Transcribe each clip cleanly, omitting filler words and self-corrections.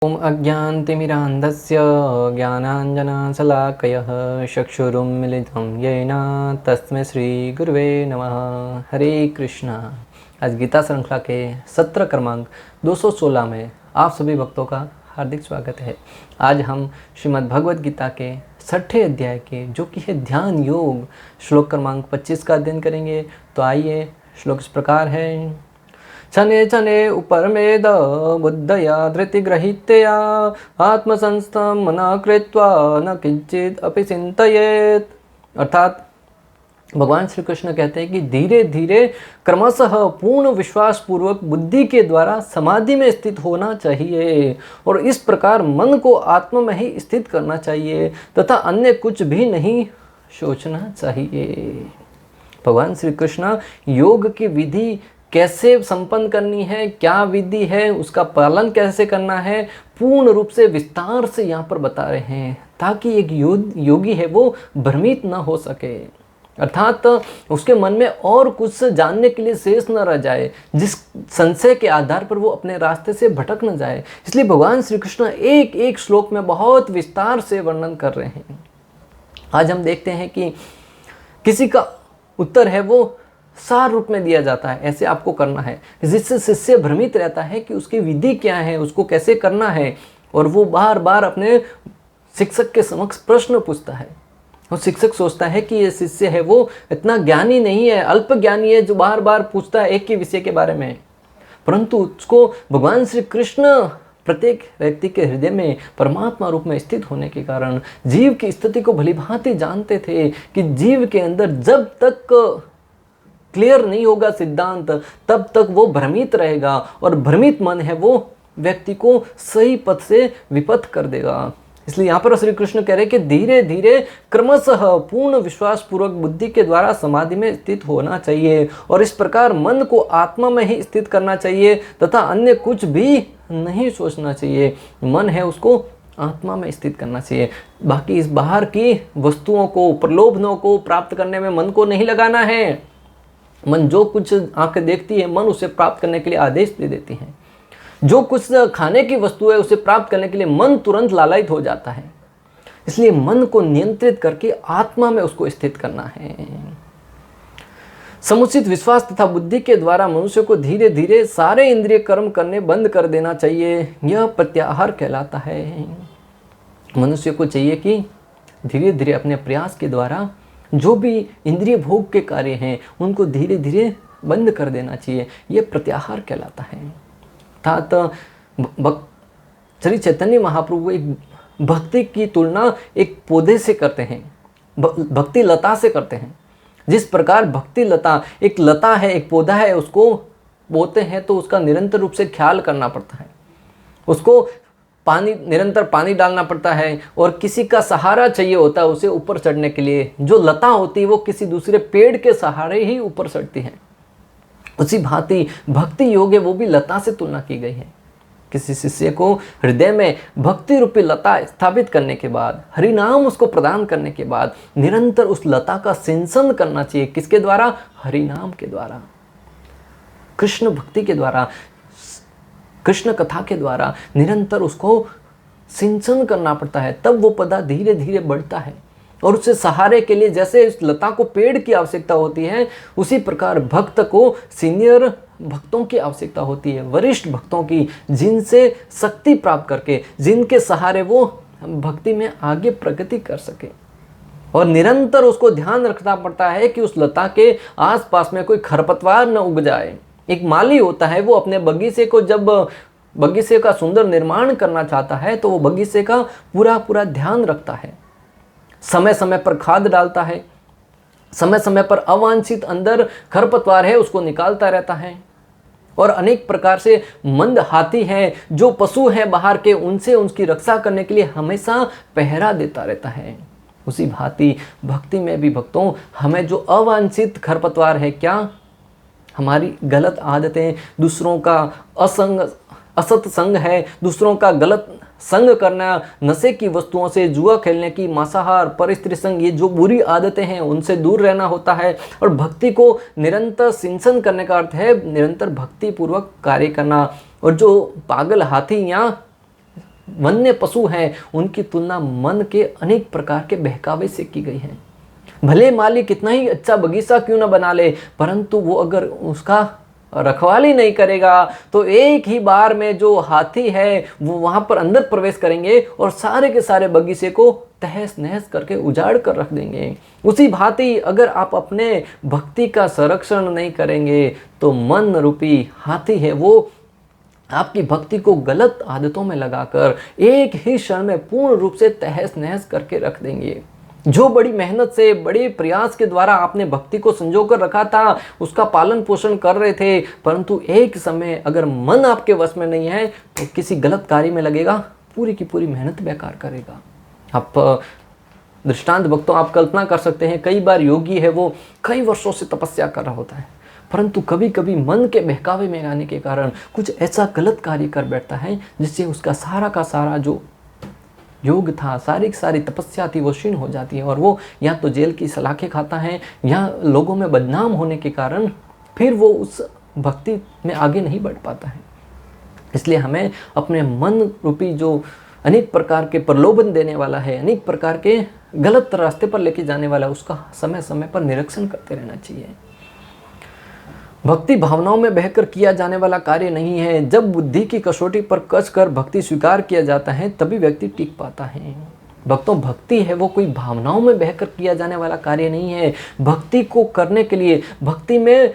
ॐ अज्ञानतिमिरान्धस्य ज्ञानाञ्जनशलाकयः चक्षुरुन्मिलितं येन तस्मै श्रीगुरुवे नमः। हरे कृष्णा। आज गीता श्रृंखला के सत्र क्रमांक 216 में आप सभी भक्तों का हार्दिक स्वागत है। आज हम श्रीमद् भगवद गीता के 6ठे अध्याय के जो कि है ध्यान योग श्लोक क्रमांक 25 का अध्ययन करेंगे। तो आइए, श्लोक इस प्रकार है। छने छने उपरमेद बुद्धया धृतिगृहीतया आत्मसंस्थं मना कृत्वा न किंचित अपि चिंतयेत। अर्थात भगवान श्री कृष्ण कहते हैं कि धीरे धीरे क्रमशः पूर्ण विश्वास पूर्वक बुद्धि के द्वारा समाधि में स्थित होना चाहिए और इस प्रकार मन को आत्मा में ही स्थित करना चाहिए तथा अन्य कुछ भी नहीं सोचना चाहिए। भगवान श्री कृष्ण योग की विधि कैसे संपन्न करनी है, क्या विधि है, उसका पालन कैसे करना है, पूर्ण रूप से विस्तार से यहाँ पर बता रहे हैं ताकि एक योगी है वो भ्रमित न हो सके। अर्थात उसके मन में और कुछ जानने के लिए शेष न रह जाए, जिस संशय के आधार पर वो अपने रास्ते से भटक न जाए। इसलिए भगवान श्री कृष्ण एक एक श्लोक में बहुत विस्तार से वर्णन कर रहे हैं। आज हम देखते हैं कि किसी का उत्तर है वो सार रूप में दिया जाता है, ऐसे आपको करना है, जिससे शिष्य भ्रमित रहता है कि उसकी विधि क्या है, उसको कैसे करना है, और वो बार बार अपने शिक्षक के समक्ष प्रश्न पूछता है। और शिक्षक सोचता है कि ये शिष्य है वो इतना ज्ञानी नहीं है, अल्प ज्ञानी है, जो बार बार पूछता है एक ही विषय के बारे में। परंतु उसको भगवान श्री कृष्ण प्रत्येक व्यक्ति के हृदय में परमात्मा रूप में स्थित होने के कारण जीव की स्थिति को भलीभांति जानते थे कि जीव के अंदर जब तक क्लियर नहीं होगा सिद्धांत, तब तक वो भ्रमित रहेगा और भ्रमित मन है वो व्यक्ति को सही पथ से विपथ कर देगा। इसलिए यहाँ पर श्री कृष्ण कह रहे हैं कि धीरे धीरे क्रमशः पूर्ण विश्वास पूर्वक बुद्धि के द्वारा समाधि में स्थित होना चाहिए और इस प्रकार मन को आत्मा में ही स्थित करना चाहिए तथा अन्य कुछ भी नहीं सोचना चाहिए। मन है उसको आत्मा में स्थित करना चाहिए। बाकी इस बाहर की वस्तुओं को, प्रलोभनों को प्राप्त करने में मन को नहीं लगाना है। मन जो कुछ आंखें देखती है, मन उसे प्राप्त करने के लिए आदेश दे देती है। जो कुछ खाने की वस्तु है उसे प्राप्त करने के लिए मन तुरंत लालायित हो जाता है। इसलिए मन को नियंत्रित करके आत्मा में उसको स्थित करना है। समुचित विश्वास तथा बुद्धि के द्वारा मनुष्य को धीरे धीरे सारे इंद्रिय कर्म करने बंद कर देना चाहिए। यह प्रत्याहार कहलाता है। मनुष्य को चाहिए कि धीरे धीरे अपने प्रयास के द्वारा जो भी इंद्रिय भोग के कार्य हैं उनको धीरे धीरे बंद कर देना चाहिए। यह प्रत्याहार कहलाता है। अर्थात श्री चैतन्य महाप्रभु एक भक्ति की तुलना एक पौधे से करते हैं, भक्ति लता से करते हैं। जिस प्रकार भक्ति लता एक लता है, एक पौधा है, उसको बोते हैं तो उसका निरंतर रूप से ख्याल करना पड़ता है, उसको निरंतर पानी डालना पड़ता है और किसी का सहारा चाहिए होता है उसे ऊपर चढ़ने के लिए। जो लता होती है वो किसी दूसरे पेड़ के सहारे ही ऊपर चढ़ती है। उसी भांति भक्ति योग है वो भी लता से तुलना की गई है। किसी शिष्य को हृदय में भक्ति रूपी लता स्थापित करने के बाद, हरि नाम उसको प्रदान करने के बाद निरंतर उस लता का सिंचन करना चाहिए। किसके द्वारा? हरि नाम के द्वारा, कृष्ण भक्ति के द्वारा, कृष्ण कथा के द्वारा निरंतर उसको सिंचन करना पड़ता है। तब वो पौधा धीरे धीरे बढ़ता है और उससे सहारे के लिए जैसे इस लता को पेड़ की आवश्यकता होती है, उसी प्रकार भक्त को सीनियर भक्तों की आवश्यकता होती है, वरिष्ठ भक्तों की, जिनसे शक्ति प्राप्त करके, जिनके सहारे वो भक्ति में आगे प्रगति कर सके। और निरंतर उसको ध्यान रखना पड़ता है कि उस लता के आसपास में कोई खरपतवार न उग जाए। एक माली होता है, वो अपने बगीचे को जब बगीचे का सुंदर निर्माण करना चाहता है तो वो बगीचे का पूरा ध्यान रखता है, समय समय पर खाद डालता है, समय समय पर अवांछित अंदर खरपतवार है उसको निकालता रहता है। और अनेक प्रकार से मंद हाथी हैं, जो पशु हैं बाहर के, उनसे उसकी रक्षा करने के लिए हमेशा पहरा देता रहता है। उसी भांति भक्ति में भी भक्तों हमें जो अवांछित खरपतवार है, क्या हमारी गलत आदतें, दूसरों का असत संग है, दूसरों का गलत संग करना, नशे की वस्तुओं से, जुआ खेलने की, मांसाहार, परस्त्री संग, ये जो बुरी आदतें हैं उनसे दूर रहना होता है। और भक्ति को निरंतर सिंचन करने का अर्थ है निरंतर भक्ति पूर्वक कार्य करना। और जो पागल हाथी या वन्य पशु हैं उनकी तुलना मन के अनेक प्रकार के बहकावे से की गई है। भले माली कितना ही अच्छा बगीचा क्यों ना बना ले, परंतु वो अगर उसका रखवाली नहीं करेगा तो एक ही बार में जो हाथी है वो वहां पर अंदर प्रवेश करेंगे और सारे के सारे बगीचे को तहस नहस करके उजाड़ कर रख देंगे। उसी भांति अगर आप अपने भक्ति का संरक्षण नहीं करेंगे तो मन रूपी हाथी है वो आपकी भक्ति को गलत आदतों में लगाकर एक ही क्षण में पूर्ण रूप से तहस नहस करके रख देंगे। जो बड़ी मेहनत से, बड़े प्रयास के द्वारा आपने भक्ति को संजो कर रखा था, उसका पालन पोषण कर रहे थे, परंतु एक समय अगर मन आपके वश में नहीं है तो किसी गलत कार्य में लगेगा, पूरी की पूरी मेहनत बेकार करेगा। आप दृष्टांत भक्तों, आप कल्पना कर सकते हैं, कई बार योगी है वो कई वर्षों से तपस्या कर रहा होता है, परंतु कभी कभी मन के बहकावे में आने के कारण कुछ ऐसा गलत कार्य कर बैठता है जिससे उसका सारा का सारा जो योग था, सारी तपस्या थी, वो क्षीण हो जाती है और वो या तो जेल की सलाखें खाता है या लोगों में बदनाम होने के कारण फिर वो उस भक्ति में आगे नहीं बढ़ पाता है। इसलिए हमें अपने मन रूपी जो अनेक प्रकार के प्रलोभन देने वाला है, अनेक प्रकार के गलत रास्ते पर लेके जाने वाला है, उसका समय समय पर निरीक्षण करते रहना चाहिए। भक्ति भावनाओं में बहकर किया जाने वाला कार्य नहीं है। जब बुद्धि की कसौटी पर कस कर भक्ति स्वीकार किया जाता है तभी व्यक्ति टिक पाता है। भक्तों, भक्ति है वो कोई भावनाओं में बहकर किया जाने वाला कार्य नहीं है। भक्ति को करने के लिए, भक्ति में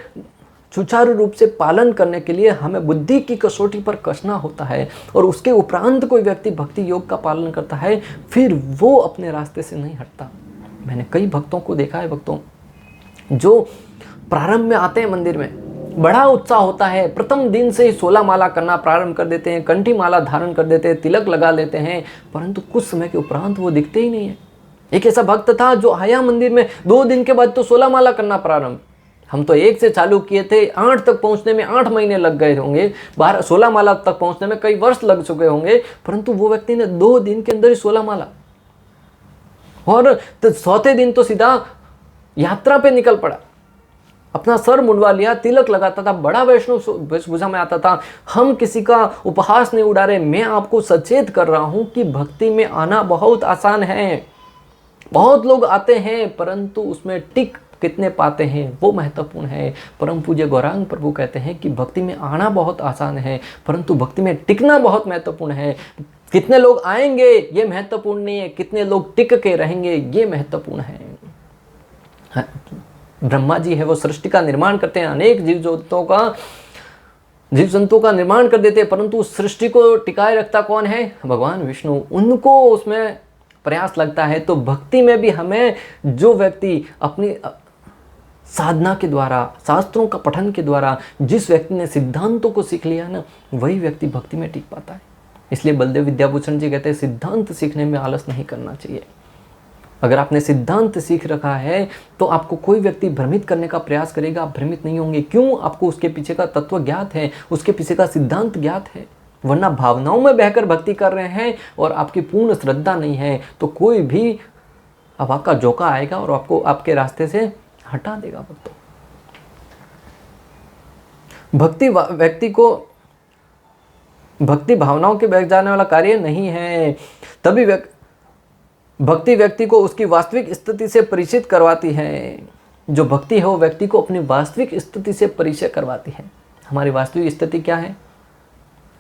सुचारू रूप से पालन करने के लिए हमें बुद्धि की कसौटी पर कसना होता है और उसके उपरांत कोई व्यक्ति भक्ति योग का पालन करता है फिर वो अपने रास्ते से नहीं हटता। मैंने कई भक्तों को देखा है, भक्तों जो प्रारंभ में आते हैं मंदिर में, बड़ा उत्साह होता है, प्रथम दिन से ही 16 माला करना प्रारंभ कर देते हैं, कंठी माला धारण कर देते हैं, तिलक लगा लेते हैं, परंतु कुछ समय के उपरांत वो दिखते ही नहीं है। एक ऐसा भक्त था जो आया मंदिर में, 2 दिन के बाद तो 16 माला करना प्रारंभ। हम तो 1 से चालू किए थे, 8 तक पहुंचने में 8 महीने लग गए होंगे, 16 माला तक पहुंचने में कई वर्ष लग चुके होंगे, परंतु वो व्यक्ति ने 2 दिन के अंदर ही 16 माला, और तो 4थे दिन तो सीधा यात्रा पे निकल पड़ा, अपना सर मुंडवा लिया, तिलक लगाता था, बड़ा वैष्णव वेशभूषा में आता था। हम किसी का उपहास नहीं उड़ा रहे, मैं आपको सचेत कर रहा हूं कि भक्ति में आना बहुत आसान है। बहुत लोग आते हैं परंतु उसमें टिक कितने पाते हैं वो महत्वपूर्ण है। परम पूज्य गौरांग प्रभु कहते हैं कि भक्ति में आना बहुत आसान है परंतु भक्ति में टिकना बहुत महत्वपूर्ण है। कितने लोग आएंगे ये महत्वपूर्ण नहीं है, कितने लोग टिक के रहेंगे ये महत्वपूर्ण है। ब्रह्मा जी है वो सृष्टि का निर्माण करते हैं, अनेक जीव जंतुओं का निर्माण कर देते हैं, परंतु उस सृष्टि को टिकाए रखता कौन है? भगवान विष्णु। उनको उसमें प्रयास लगता है। तो भक्ति में भी हमें जो व्यक्ति अपनी साधना के द्वारा, शास्त्रों का पठन के द्वारा जिस व्यक्ति ने सिद्धांतों को सीख लिया ना, वही व्यक्ति भक्ति में टिक पाता है। इसलिए बलदेव विद्याभूषण जी कहते हैं सिद्धांत सीखने में आलस नहीं करना चाहिए। अगर आपने सिद्धांत सीख रखा है तो आपको कोई व्यक्ति भ्रमित करने का प्रयास करेगा, आप भ्रमित नहीं होंगे। क्यों? आपको उसके पीछे का तत्व ज्ञात है, उसके पीछे का सिद्धांत ज्ञात है। वरना भावनाओं में बहकर भक्ति कर रहे हैं और आपकी पूर्ण श्रद्धा नहीं है तो कोई भी अब आपका झोंका आएगा और आपको आपके रास्ते से हटा देगा। भक्ति व्यक्ति को भक्ति भावनाओं के बह जाने वाला कार्य नहीं है। तभी भक्ति व्यक्ति को उसकी वास्तविक स्थिति से परिचित करवाती है। जो भक्ति है वो व्यक्ति को अपनी वास्तविक स्थिति से परिचय करवाती है। हमारी वास्तविक स्थिति क्या है?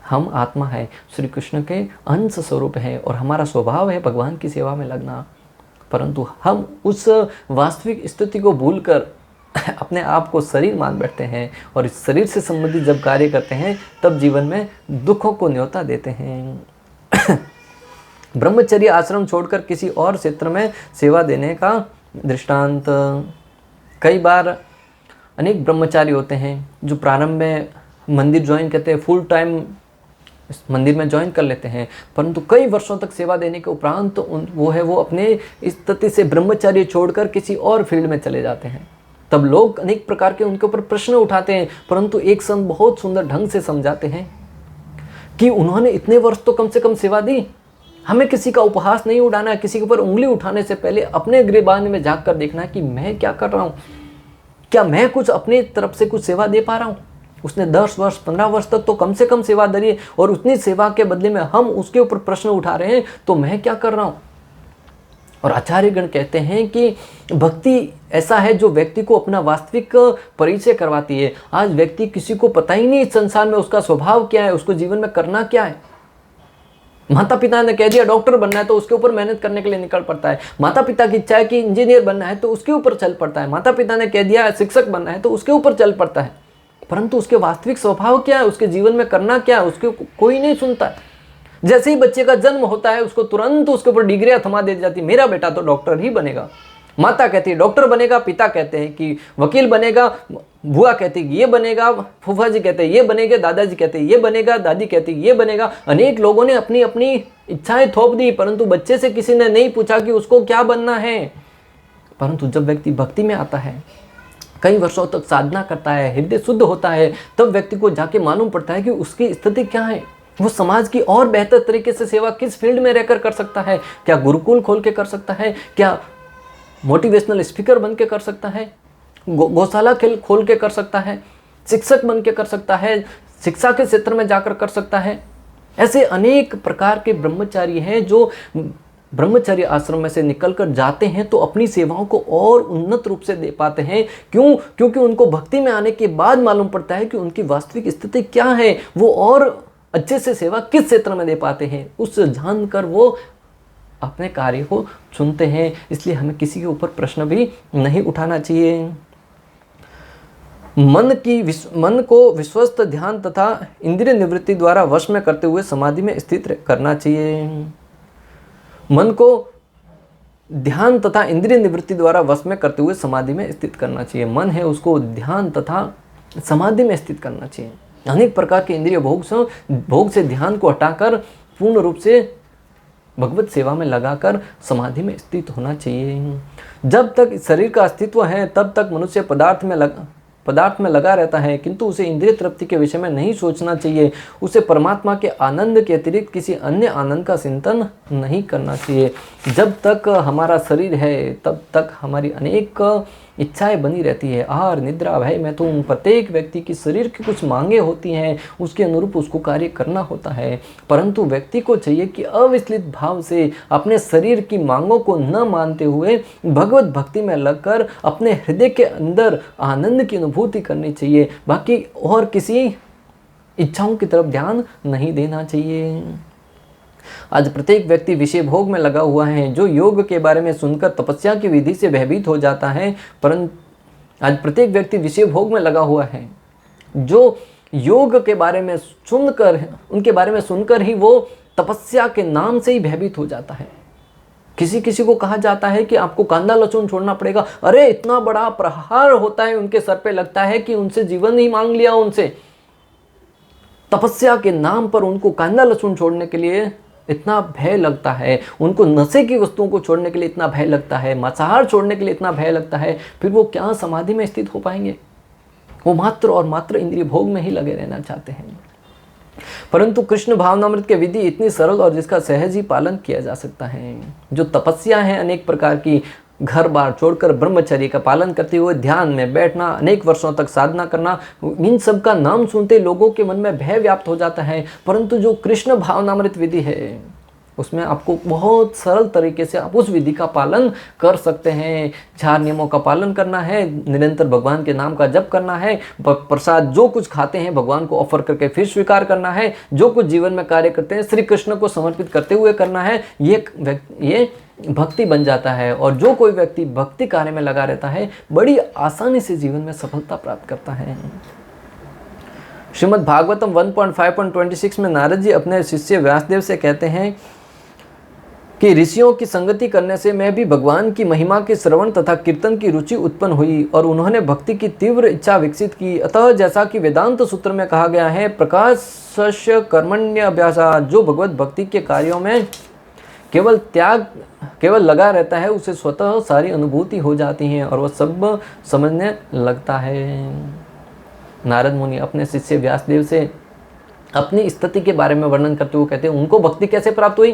हम आत्मा है, श्री कृष्ण के अंश स्वरूप है और हमारा स्वभाव है भगवान की सेवा में लगना। परंतु हम उस वास्तविक स्थिति को भूलकर अपने आप को शरीर मान बैठते हैं और इस शरीर से संबंधित जब कार्य करते हैं तब जीवन में दुखों को न्योता देते हैं। ब्रह्मचर्य आश्रम छोड़कर किसी और क्षेत्र में सेवा देने का दृष्टांत, कई बार अनेक ब्रह्मचारी होते हैं जो प्रारंभ में मंदिर ज्वाइन करते हैं, फुल टाइम मंदिर में ज्वाइन कर लेते हैं, परंतु कई वर्षों तक सेवा देने के उपरांत वो अपने स्थिति से ब्रह्मचर्य छोड़कर किसी और फील्ड में चले जाते हैं। तब लोग अनेक प्रकार के उनके ऊपर प्रश्न उठाते हैं, परंतु एक संत बहुत सुंदर ढंग से समझाते हैं कि उन्होंने इतने वर्ष तो कम से कम सेवा दी। हमें किसी का उपहास नहीं उड़ाना है, किसी के ऊपर उंगली उठाने से पहले अपने गिरबान में झांक कर देखना है कि मैं क्या कर रहा हूँ, क्या मैं कुछ अपनी तरफ से कुछ सेवा दे पा रहा हूँ। उसने 10 वर्ष 15 वर्ष तक तो कम से कम सेवा धरी है, और उतनी सेवा के बदले में हम उसके ऊपर प्रश्न उठा रहे हैं, तो मैं क्या कर रहा हूँ। और आचार्यगण कहते हैं कि भक्ति ऐसा है जो व्यक्ति को अपना वास्तविक परिचय करवाती है। आज व्यक्ति किसी को पता ही नहीं इस संसार में उसका स्वभाव क्या है, उसको जीवन में करना क्या है। माता पिता ने कह दिया डॉक्टर बनना है तो उसके ऊपर मेहनत करने के लिए निकल पड़ता है। माता पिता की इच्छा है कि इंजीनियर बनना है तो उसके ऊपर चल पड़ता है। माता पिता ने कह दिया शिक्षक बनना है तो उसके ऊपर चल पड़ता है। परंतु उसके वास्तविक स्वभाव क्या है, उसके जीवन में करना क्या है, उसके कोई नहीं सुनता है। जैसे ही बच्चे का जन्म होता है उसको तुरंत उसके ऊपर डिग्रियां थमा दी जाती, मेरा बेटा तो डॉक्टर ही बनेगा। माता कहती है डॉक्टर बनेगा, पिता कहते हैं कि वकील बनेगा, बुआ कहती है ये बनेगा, फूफा जी कहते हैं ये बनेगा, दादाजी कहते हैं ये बनेगा, दादी कहती है ये बनेगा। अनेक लोगों ने अपनी अपनी इच्छाएं थोप दी, परंतु बच्चे से किसी ने नहीं पूछा कि उसको क्या बनना है। परंतु जब व्यक्ति भक्ति में आता है, कई वर्षों तक साधना करता है, हृदय शुद्ध होता है, तब व्यक्ति को जाके मालूम पड़ता है कि उसकी स्थिति क्या है। वो समाज की और बेहतर तरीके से सेवा किस फील्ड में रहकर कर सकता है। क्या गुरुकुल खोल के कर सकता है, क्या मोटिवेशनल स्पीकर बन के कर सकता है, गौशाला खोल के कर सकता है, शिक्षक बन के कर सकता है, शिक्षा के क्षेत्र में जाकर कर सकता है। ऐसे अनेक प्रकार के ब्रह्मचारी हैं जो ब्रह्मचर्य आश्रम में से निकलकर जाते हैं तो अपनी सेवाओं को और उन्नत रूप से दे पाते हैं। क्यों? क्योंकि उनको भक्ति में आने के बाद मालूम पड़ता है कि उनकी वास्तविक स्थिति क्या है, वो और अच्छे से सेवा किस क्षेत्र में दे पाते हैं। उस जानकर वो अपने कार्य को चुनते हैं। इसलिए हमें किसी के ऊपर प्रश्न भी नहीं उठाना चाहिए। मन को विश्वस्त ध्यान तथा इंद्रिय निवृत्ति द्वारा वश में करते हुए समाधि में स्थित करना चाहिए। मन को ध्यान तथा इंद्रिय निवृत्ति द्वारा वश में करते हुए समाधि में स्थित करना चाहिए। मन है उसको ध्यान तथा समाधि में स्थित करना चाहिए। अनेक प्रकार के इंद्रिय भोग से ध्यान को हटाकर पूर्ण रूप से भगवत सेवा में लगाकर समाधि में स्थित होना चाहिए। जब तक शरीर का अस्तित्व है तब तक मनुष्य पदार्थ में लगा रहता है, किंतु उसे इंद्रिय तृप्ति के विषय में नहीं सोचना चाहिए। उसे परमात्मा के आनंद के अतिरिक्त किसी अन्य आनंद का चिंतन नहीं करना चाहिए। जब तक हमारा शरीर है तब तक हमारी अनेक इच्छाएं बनी रहती है। आहार निद्रा भय मैथुन, प्रत्येक व्यक्ति की शरीर की कुछ मांगे होती हैं, उसके अनुरूप उसको कार्य करना होता है। परंतु व्यक्ति को चाहिए कि अविचलित भाव से अपने शरीर की मांगों को न मानते हुए भगवत भक्ति में लगकर अपने हृदय के अंदर आनंद की अनुभूति करनी चाहिए। बाकी और किसी इच्छाओं की तरफ ध्यान नहीं देना चाहिए। आज प्रत्येक व्यक्ति विषय भोग में लगा हुआ है, जो योग के बारे में सुनकर तपस्या की विधि से भयभीत हो जाता है। परंतु आज प्रत्येक व्यक्ति विषय भोग में लगा हुआ है, जो योग के बारे में उनके बारे में सुनकर ही वो तपस्या के नाम से ही भयभीत हो जाता है। किसी को कहा जाता है कि आपको कांदा लहसुन छोड़ना पड़ेगा। अरे इतना बड़ा प्रहार होता है उनके सर पे, लगता है कि उनसे जीवन ही मांग लिया। उनसे तपस्या के नाम पर उनको कांदा लहसुन छोड़ने के लिए इतना भय लगता है, उनको नशे की वस्तुओं को छोड़ने के लिए इतना भय लगता है, मांसाहार छोड़ने के लिए इतना भय लगता है, फिर वो क्या समाधि में स्थित हो पाएंगे। वो मात्र और मात्र इंद्रिय भोग में ही लगे रहना चाहते हैं। परंतु कृष्ण भावनामृत की विधि इतनी सरल और जिसका सहज ही पालन किया जा सकता है। जो तपस्या है अनेक प्रकार की, घर बार छोड़कर ब्रह्मचर्य का पालन करते हुए ध्यान में बैठना, अनेक वर्षों तक साधना करना, इन सब का नाम सुनते लोगों के मन में भय व्याप्त हो जाता है। परंतु जो कृष्ण भावनामृत विधि है उसमें आपको बहुत सरल तरीके से आप उस विधि का पालन कर सकते हैं। 4 नियमों का पालन करना है, निरंतर भगवान के नाम का जप करना है, प्रसाद जो कुछ खाते हैं भगवान को ऑफर करके फिर स्वीकार करना है, जो कुछ जीवन में कार्य करते हैं श्री कृष्ण को समर्पित करते हुए करना है। ये भक्ति बन जाता है। और जो कोई व्यक्ति भक्ति कार्य में लगा रहता है बड़ी आसानी से जीवन में सफलता प्राप्त करता है। श्रीमद् भागवतम 1.5.26 में नारद जी अपने शिष्य व्यासदेव से कहते हैं कि ऋषियों की संगति करने से मैं भी भगवान की महिमा के श्रवण तथा कीर्तन की रुचि उत्पन्न हुई और उन्होंने भक्ति की तीव्र इच्छा विकसित की। अतः जैसा कि वेदांत सूत्र में कहा गया है, प्रकाशस्य कर्मण्य अभ्यासा, जो भगवत भक्ति के कार्यों में केवल लगा रहता है उसे स्वतः सारी अनुभूति हो जाती है और वह सब समझने लगता है। नारद मुनि अपने शिष्य व्यासदेव से अपनी स्थिति के बारे में वर्णन करते हुए कहते हैं उनको भक्ति कैसे प्राप्त हुई।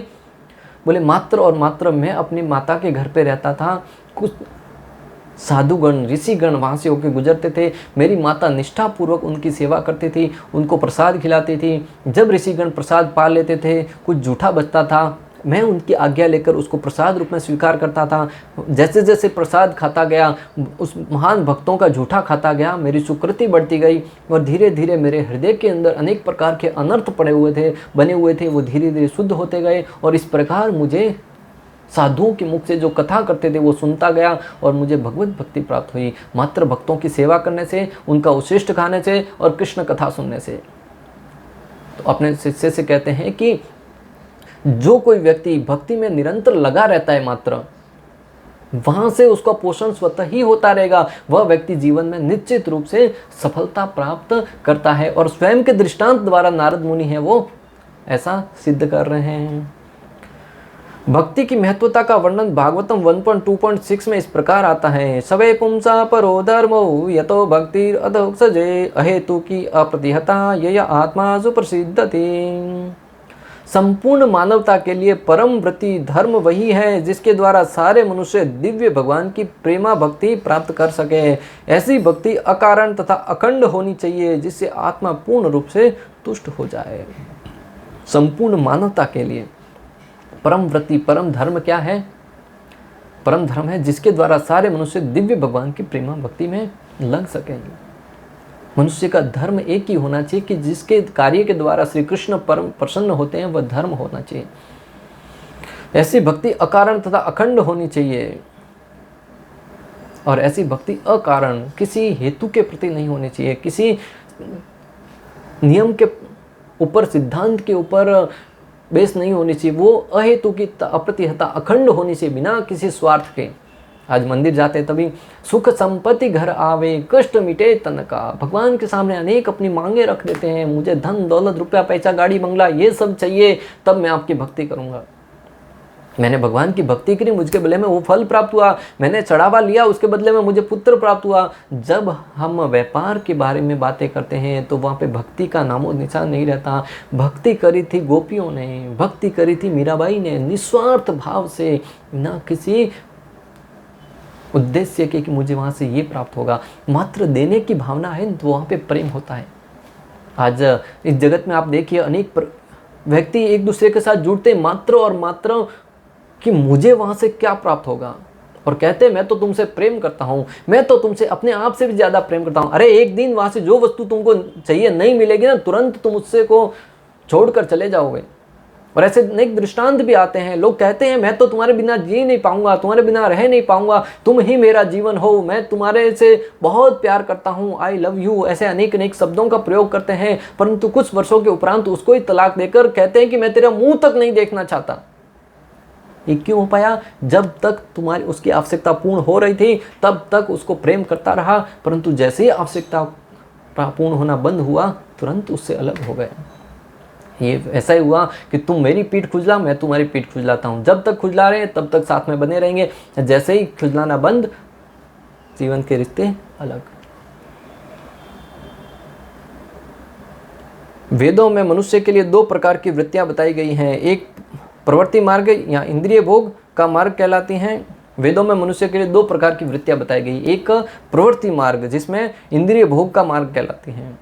बोले मात्र और मात्र मैं अपनी माता के घर पे रहता था, कुछ साधुगण ऋषिगण वहाँ से होकर गुजरते थे। मेरी माता निष्ठापूर्वक उनकी सेवा करती थी, उनको प्रसाद खिलाती थी। जब ऋषिगण प्रसाद पा लेते थे, कुछ जूठा बचता था, मैं उनकी आज्ञा लेकर उसको प्रसाद रूप में स्वीकार करता था। जैसे जैसे प्रसाद खाता गया, उस महान भक्तों का जूठा खाता गया, मेरी सुकृति बढ़ती गई और धीरे धीरे मेरे हृदय के अंदर अनेक प्रकार के अनर्थ बने हुए थे, वो धीरे धीरे शुद्ध होते गए। और इस प्रकार मुझे साधुओं के मुख से जो कथा करते थे वो सुनता गया और मुझे भगवत भक्ति प्राप्त हुई, मात्र भक्तों की सेवा करने से, उनका उच्छिष्ट खाने से और कृष्ण कथा सुनने से। तो अपने शिष्य से कहते हैं कि जो कोई व्यक्ति भक्ति में निरंतर लगा रहता है, मात्र वहां से उसका पोषण स्वतः ही होता रहेगा। वह व्यक्ति जीवन में निश्चित रूप से सफलता प्राप्त करता है। और स्वयं के दृष्टांत द्वारा नारद मुनि है वो ऐसा सिद्ध कर रहे हैं। भक्ति की महत्वता का वर्णन भागवतम 1.2.6 में इस प्रकार आता है। सवे पुंसा परो धर्मो यतो भक्ति अधोक्षजे अहेतु की अप्रतिहता यया आत्मा सुप्रसिद्धति। संपूर्ण मानवता के लिए परम व्रति धर्म वही है जिसके द्वारा सारे मनुष्य दिव्य भगवान की प्रेमा भक्ति प्राप्त कर सके। ऐसी भक्ति अकारण तथा अखंड होनी चाहिए जिससे आत्मा पूर्ण रूप से तुष्ट हो जाए। संपूर्ण मानवता के लिए परम व्रति, परम धर्म क्या है? परम धर्म है जिसके द्वारा सारे मनुष्य दिव्य भगवान की प्रेमा भक्ति में लग सकेंगे। मनुष्य का धर्म एक ही होना चाहिए कि जिसके कार्य के द्वारा श्री कृष्ण परम प्रसन्न होते हैं, वह धर्म होना चाहिए। ऐसी भक्ति अकारण तथा अखंड होनी चाहिए। और ऐसी भक्ति अकारण किसी हेतु के प्रति नहीं होनी चाहिए, किसी नियम के ऊपर, सिद्धांत के ऊपर बेस नहीं होनी चाहिए। वो अहेतु की अप्रतिहता अखंड होनी चाहिए, बिना किसी स्वार्थ के। आज मंदिर जाते हैं तभी सुख संपत्ति घर आवे, कष्ट मिटे तन का। भगवान के सामने अनेक अपनी मांगे रख देते हैं, मुझे धन दौलत रुपया पैसा गाड़ी बंगला ये सब चाहिए, तब मैं आपकी भक्ति करूंगा। मैंने भगवान की भक्ति करी, मुझके बदले में वो फल प्राप्त हुआ। मैंने चढ़ावा लिया, उसके बदले में मुझे पुत्र प्राप्त हुआ। जब हम व्यापार के बारे में बातें करते हैं तो वहाँ पे भक्ति का नामो निशान नहीं रहता। भक्ति करी थी गोपियों ने, भक्ति करी थी मीराबाई ने, निस्वार्थ भाव से, ना किसी उद्देश्य के कि मुझे वहाँ से ये प्राप्त होगा। मात्र देने की भावना है तो वहाँ पे प्रेम होता है। आज इस जगत में आप देखिए अनेक व्यक्ति एक दूसरे के साथ जुड़ते मात्र और मात्र कि मुझे वहाँ से क्या प्राप्त होगा, और कहते हैं मैं तो तुमसे प्रेम करता हूँ, मैं तो तुमसे अपने आप से भी ज़्यादा प्रेम करता हूँ। अरे एक दिन वहाँ से जो वस्तु तुमको चाहिए नहीं मिलेगी ना, तुरंत तुम उससे को छोड़कर चले जाओगे। और ऐसे अनेक दृष्टांत भी आते हैं। लोग कहते हैं मैं तो तुम्हारे बिना जी नहीं पाऊंगा, तुम्हारे बिना रह नहीं पाऊंगा, तुम ही मेरा जीवन हो, मैं तुम्हारे से बहुत प्यार करता हूँ, आई लव यू। ऐसे अनेक अनेक शब्दों का प्रयोग करते हैं, परंतु कुछ वर्षों के उपरांत उसको ही तलाक देकर कहते हैं कि मैं तेरा मुंह तक नहीं देखना चाहता। ये क्यों हो पाया? जब तक तुम्हारी उसकी आवश्यकता पूर्ण हो रही थी तब तक उसको प्रेम करता रहा, परंतु जैसे ही आवश्यकता पूर्ण होना बंद हुआ तुरंत उससे अलग हो गए। ये ऐसा ही हुआ कि तुम मेरी पीठ खुजला, मैं तुम्हारी पीठ खुजलाता हूँ। जब तक खुजला रहे तब तक साथ में बने रहेंगे, जैसे ही खुजलाना बंद, जीवन के रिश्ते अलग। वेदों में मनुष्य के लिए दो प्रकार की वृत्तियां बताई गई हैं। एक प्रवृत्ति मार्ग या इंद्रिय भोग का मार्ग कहलाती हैं। वेदों में मनुष्य के लिए दो प्रकार की वृत्तियां बताई गई। एक प्रवृत्ति मार्ग जिसमें इंद्रिय भोग का मार्ग कहलाती हैं।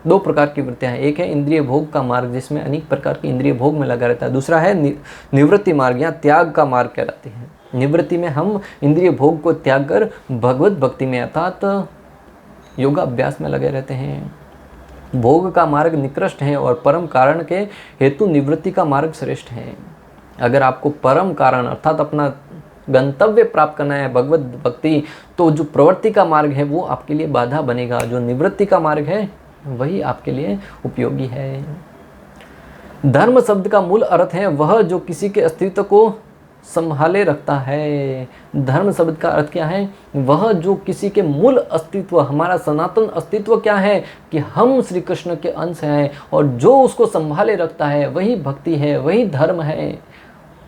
दो प्रकार की वृत्तियां हैं। एक है इंद्रिय भोग का मार्ग जिसमें अनेक प्रकार की इंद्रिय भोग में लगा रहता है। दूसरा है निवृत्ति मार्ग या त्याग का मार्ग कहलाती है। निवृत्ति में हम इंद्रिय भोग को त्याग कर भगवत भक्ति में अर्थात योगा अभ्यास में लगे रहते हैं। भोग का मार्ग निकृष्ट है और परम कारण के हेतु निवृत्ति का मार्ग श्रेष्ठ है। अगर आपको परम कारण अर्थात अपना गंतव्य प्राप्त करना है भगवत भक्ति, तो जो प्रवृत्ति का मार्ग है वो आपके लिए बाधा बनेगा। जो निवृत्ति का मार्ग है वही आपके लिए उपयोगी है। धर्म शब्द का मूल अर्थ है वह जो किसी के अस्तित्व को संभाले रखता है। धर्म शब्द का अर्थ क्या है? वह जो किसी के मूल अस्तित्व, हमारा सनातन अस्तित्व क्या है कि हम श्री कृष्ण के अंश हैं, और जो उसको संभाले रखता है वही भक्ति है, वही धर्म है।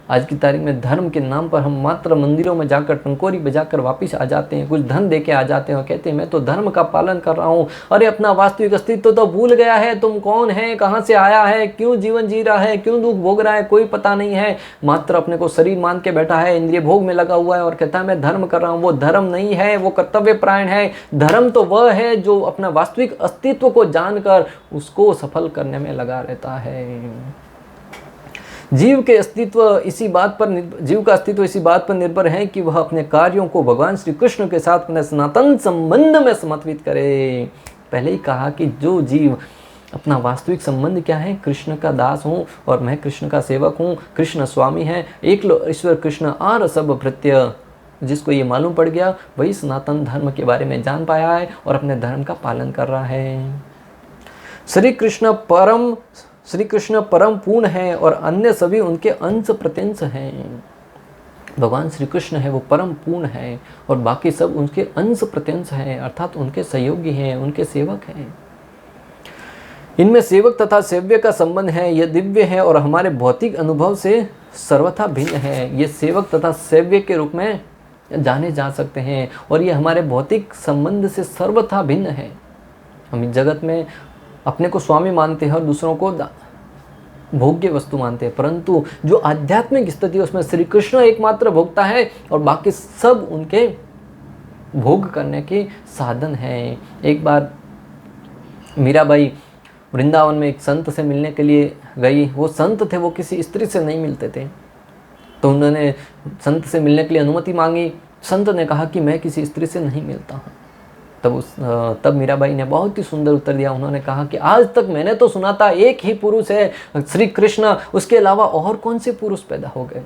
आज की तारीख में धर्म के नाम पर हम मात्र मंदिरों में जाकर टंकोरी बजाकर वापस आ जाते हैं, कुछ धन दे के आ जाते हैं और कहते हैं मैं तो धर्म का पालन कर रहा हूँ। अरे अपना वास्तविक अस्तित्व तो भूल गया है, तुम कौन है, कहाँ से आया है, क्यों जीवन जी रहा है, क्यों दुख भोग रहा है, कोई पता नहीं है। मात्र अपने को शरीर मान के बैठा है, इंद्रिय भोग में लगा हुआ है और कहता है मैं धर्म कर रहा हूँ। वो धर्म नहीं है, वो कर्तव्य परायण है। धर्म तो वह है जो अपना वास्तविक अस्तित्व को जानकर उसको सफल करने में लगा रहता है। जीव का अस्तित्व इसी बात पर निर्भर है कि वह अपने कार्यों को भगवान श्री कृष्ण के साथ अपने सनातन संबंध में समर्पित करे। पहले ही कहा कि जो जीव अपना वास्तविक संबंध क्या है, कृष्ण का दास हूँ और मैं कृष्ण का सेवक हूँ, कृष्ण स्वामी है, एक ईश्वर कृष्ण आर सब भृत्य, जिसको ये मालूम पड़ गया वही सनातन धर्म के बारे में जान पाया है और अपने धर्म का पालन कर रहा है। श्री कृष्ण परम पूर्ण है और अन्य सभी उनके अंश प्रत्यंश हैं। भगवान श्री कृष्ण है वो परम पूर्ण है और बाकी सब उनके अंश प्रत्यंश हैं, अर्थात उनके सहयोगी हैं, उनके सेवक हैं। इनमें सेवक तथा सेव्य का संबंध है, यह दिव्य है और हमारे भौतिक अनुभव से सर्वथा भिन्न है। ये सेवक तथा सेव्य के रूप में जाने जा सकते हैं और ये हमारे भौतिक संबंध से सर्वथा भिन्न है। हम इस जगत में अपने को स्वामी मानते हैं और दूसरों को भोग्य वस्तु मानते हैं, परंतु जो आध्यात्मिक स्थिति है उसमें श्री कृष्ण एकमात्र भोगता है और बाकी सब उनके भोग करने के साधन हैं। एक बार मीराबाई वृंदावन में एक संत से मिलने के लिए गई। वो संत थे, वो किसी स्त्री से नहीं मिलते थे, तो उन्होंने संत से मिलने के लिए अनुमति मांगी। संत ने कहा कि मैं किसी स्त्री से नहीं मिलता हूँ। तब मीराबाई ने बहुत ही सुंदर उत्तर दिया। उन्होंने कहा कि आज तक मैंने तो सुना था एक ही पुरुष है श्री कृष्ण, उसके अलावा और कौन से पुरुष पैदा हो गए।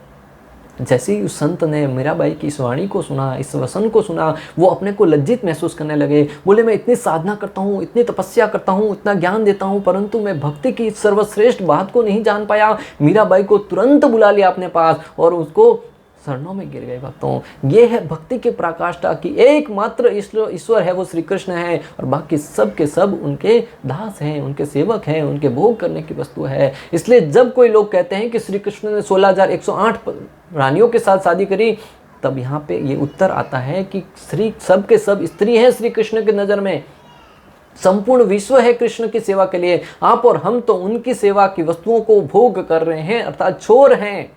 जैसे ही उस संत ने मीराबाई की इस वाणी को सुना, इस वचन को सुना, वो अपने को लज्जित महसूस करने लगे। बोले मैं इतनी साधना करता हूँ, इतनी तपस्या करता हूँ, इतना ज्ञान देता हूँ, परंतु मैं भक्ति की सर्वश्रेष्ठ बात को नहीं जान पाया। मीराबाई को तुरंत बुला लिया अपने पास और उसको शरणों में गिर गए। भक्तों, ये है भक्ति की पराकाष्ठा की एकमात्र ईश्वर है वो श्री कृष्ण है और बाकी सब के सब उनके दास हैं, उनके सेवक हैं, उनके भोग करने की वस्तु है। इसलिए जब कोई लोग कहते हैं कि श्री कृष्ण ने 16,108 रानियों के साथ शादी करी, तब यहाँ पे ये उत्तर आता है कि श्री सब के सब स्त्री हैं श्री कृष्ण की नज़र में। संपूर्ण विश्व है कृष्ण की सेवा के लिए। आप और हम तो उनकी सेवा की वस्तुओं को भोग कर रहे हैं, अर्थात छोर हैं।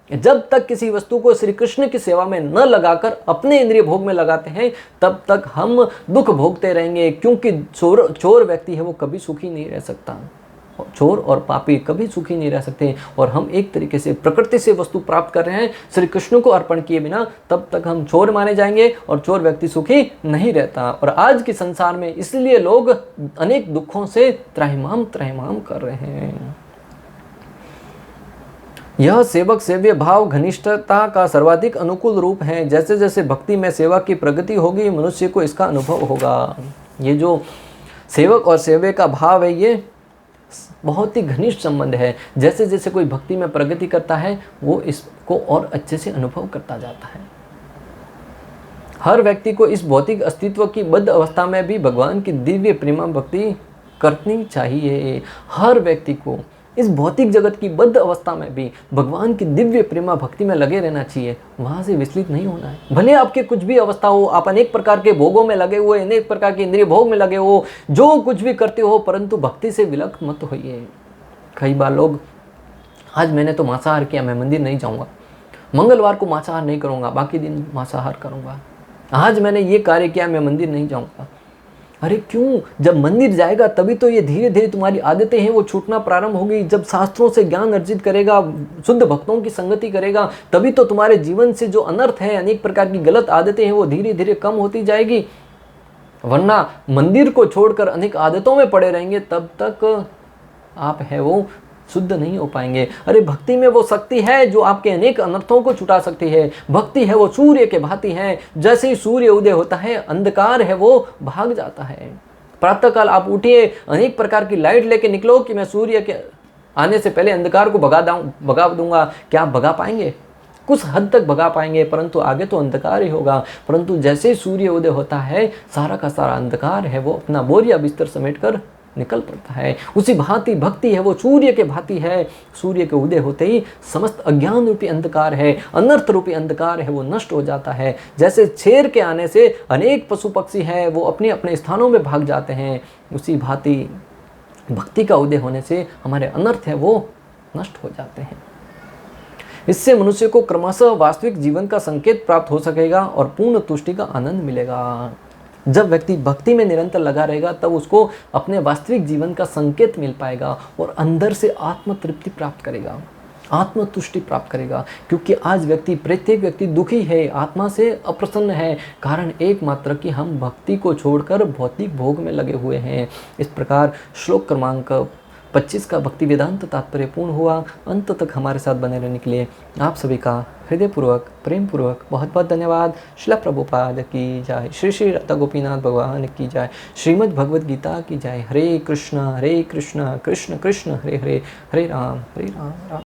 जब तक किसी वस्तु को श्री कृष्ण की सेवा में न लगाकर अपने इंद्रिय भोग में लगाते हैं, तब तक हम दुख भोगते रहेंगे, क्योंकि चोर व्यक्ति है वो कभी सुखी नहीं रह सकता। चोर और पापी कभी सुखी नहीं रह सकते। और हम एक तरीके से प्रकृति से वस्तु प्राप्त कर रहे हैं श्री कृष्ण को अर्पण किए बिना, तब तक हम चोर माने जाएंगे और चोर व्यक्ति सुखी नहीं रहता। और आज के संसार में इसलिए लोग अनेक दुखों से त्राहिमाम कर रहे हैं। यह सेवक सेव्य भाव घनिष्ठता का सर्वाधिक अनुकूल रूप है। जैसे जैसे भक्ति में सेवा की प्रगति होगी, मनुष्य को इसका अनुभव होगा। ये जो सेवक और सेव्य का भाव है, ये बहुत ही घनिष्ठ संबंध है। जैसे जैसे कोई भक्ति में प्रगति करता है, वो इसको और अच्छे से अनुभव करता जाता है। हर व्यक्ति को इस भौतिक अस्तित्व की बद्ध अवस्था में भी भगवान की दिव्य प्रेमा भक्ति करनी चाहिए। हर व्यक्ति को इस भौतिक जगत की बद्ध अवस्था में भी भगवान की दिव्य प्रेमा भक्ति में लगे रहना चाहिए, वहाँ से विचलित नहीं होना है। भले आपके कुछ भी अवस्था हो, आप अनेक प्रकार के भोगों में लगे हुए, अनेक प्रकार के इंद्रिय भोग में लगे हो, जो कुछ भी करते हो, परंतु भक्ति से विलक मत होइए। कई बार लोग, आज मैंने तो मांसाहार किया, मैं मंदिर नहीं जाऊँगा, मंगलवार को मांसाहार नहीं करूँगा, बाकी दिन मांसाहार करूँगा। आज मैंने ये कार्य किया, मैं मंदिर नहीं जाऊँगा। अरे क्यों? जब मंदिर जाएगा तभी तो ये धीरे धीरे तुम्हारी आदतें हैं वो छूटना प्रारंभ होगी। जब शास्त्रों से ज्ञान अर्जित करेगा, शुद्ध भक्तों की संगति करेगा, तभी तो तुम्हारे जीवन से जो अनर्थ है, अनेक प्रकार की गलत आदतें हैं, वो धीरे धीरे कम होती जाएगी। वरना मंदिर को छोड़कर अनेक आदतों में पड़े रहेंगे, तब तक आप है वो शुद्ध नहीं हो पाएंगे। अरे भक्ति में वो शक्ति है जो आपके अनेक अनर्थों को छुटा सकती है। भक्ति है वो सूर्य के भांति है, जैसे ही सूर्य उदय होता है, अंधकार है वो भाग जाता है। प्रातःकाल आप उठिए, अनेक प्रकार की लाइट लेके निकलो कि मैं सूर्य के आने से पहले अंधकार को भगा दूंगा। क्या आप भगा पाएंगे? कुछ हद तक भगा पाएंगे, परंतु आगे तो अंधकार ही होगा। परंतु जैसे ही सूर्य उदय होता है, सारा का सारा अंधकार है वो अपना बोरिया बिस्तर समेट कर निकल पड़ता है। उसी भांति भक्ति है वो सूर्य के भांति है। सूर्य के उदय होते ही समस्त अज्ञान रूपी अंधकार है, अनर्थ रूपी अंधकार है, वो नष्ट हो जाता है। जैसे शेर के आने से अनेक पशु पक्षी हैं वो अपने अपने स्थानों में भाग जाते हैं, उसी भांति भक्ति का उदय होने से हमारे अनर्थ है वो नष्ट हो जाते हैं। इससे मनुष्य को क्रमशः वास्तविक जीवन का संकेत प्राप्त हो सकेगा और पूर्ण तुष्टि का आनंद मिलेगा। जब व्यक्ति भक्ति में निरंतर लगा रहेगा तब उसको अपने वास्तविक जीवन का संकेत मिल पाएगा और अंदर से आत्म तृप्ति प्राप्त करेगा, आत्म तुष्टि प्राप्त करेगा। क्योंकि आज प्रत्येक व्यक्ति दुखी है, आत्मा से अप्रसन्न है, कारण एकमात्र कि हम भक्ति को छोड़कर भौतिक भोग में लगे हुए हैं। इस प्रकार श्लोक क्रमांक 25 का भक्ति वेदांत तात्पर्य पूर्ण हुआ। अंत तक हमारे साथ बने रहने के लिए आप सभी का हृदयपूर्वक प्रेम पूर्वक बहुत बहुत धन्यवाद। श्रील प्रभुपाद की जय, श्री श्री राधा गोपीनाथ भगवान की जय, श्रीमद् भगवद गीता की जय। हरे कृष्ण कृष्ण कृष्ण हरे हरे, हरे राम राम।